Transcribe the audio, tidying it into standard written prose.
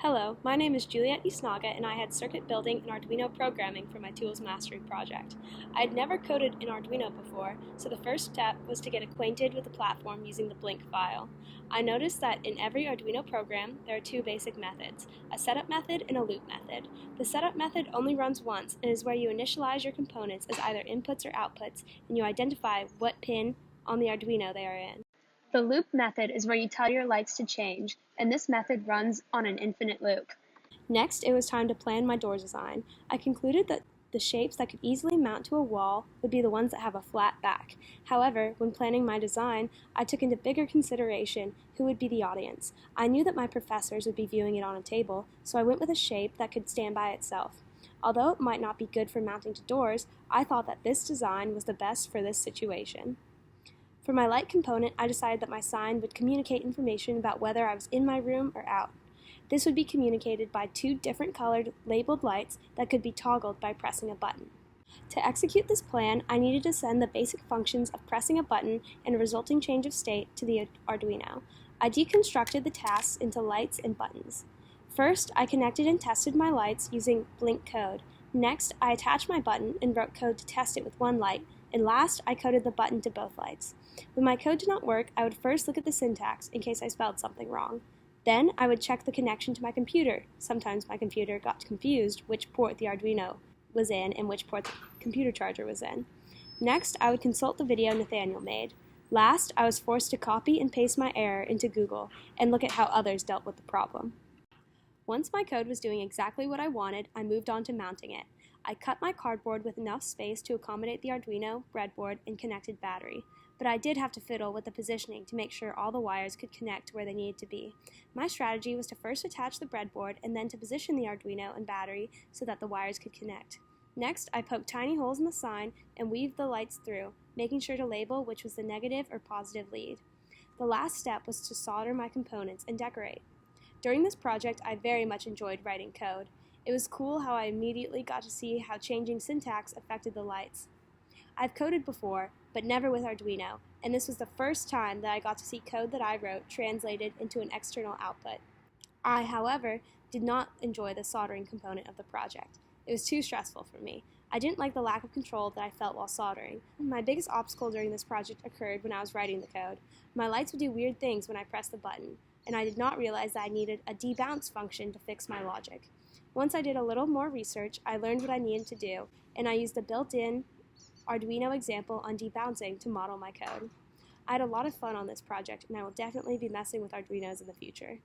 Hello, my name is Juliet Isnaga and I had circuit building and Arduino programming for my Tools Mastery project. I had never coded in Arduino before, so the first step was to get acquainted with the platform using the Blink file. I noticed that in every Arduino program, there are two basic methods, a setup method and a loop method. The setup method only runs once and is where you initialize your components as either inputs or outputs, and you identify what pin on the Arduino they are in. The loop method is where you tell your lights to change, and this method runs on an infinite loop. Next, it was time to plan my door design. I concluded that the shapes that could easily mount to a wall would be the ones that have a flat back. However, when planning my design, I took into bigger consideration who would be the audience. I knew that my professors would be viewing it on a table, so I went with a shape that could stand by itself. Although it might not be good for mounting to doors, I thought that this design was the best for this situation. For my light component, I decided that my sign would communicate information about whether I was in my room or out. This would be communicated by two different colored labeled lights that could be toggled by pressing a button. To execute this plan, I needed to send the basic functions of pressing a button and a resulting change of state to the Arduino. I deconstructed the tasks into lights and buttons. First, I connected and tested my lights using Blink code. Next, I attached my button and wrote code to test it with one light, and last, I coded the button to both lights. When my code did not work, I would first look at the syntax in case I spelled something wrong. Then, I would check the connection to my computer. Sometimes my computer got confused which port the Arduino was in and which port the computer charger was in. Next, I would consult the video Nathaniel made. Last, I was forced to copy and paste my error into Google and look at how others dealt with the problem. Once my code was doing exactly what I wanted, I moved on to mounting it. I cut my cardboard with enough space to accommodate the Arduino, breadboard, and connected battery. But I did have to fiddle with the positioning to make sure all the wires could connect to where they needed to be. My strategy was to first attach the breadboard and then to position the Arduino and battery so that the wires could connect. Next, I poked tiny holes in the sign and weaved the lights through, making sure to label which was the negative or positive lead. The last step was to solder my components and decorate. During this project, I very much enjoyed writing code. It was cool how I immediately got to see how changing syntax affected the lights. I've coded before, but never with Arduino, and this was the first time that I got to see code that I wrote translated into an external output. I, however, did not enjoy the soldering component of the project. It was too stressful for me. I didn't like the lack of control that I felt while soldering. My biggest obstacle during this project occurred when I was writing the code. My lights would do weird things when I pressed the button, and I did not realize that I needed a debounce function to fix my logic. Once I did a little more research, I learned what I needed to do, and I used the built-in Arduino example on debouncing to model my code. I had a lot of fun on this project, and I will definitely be messing with Arduinos in the future.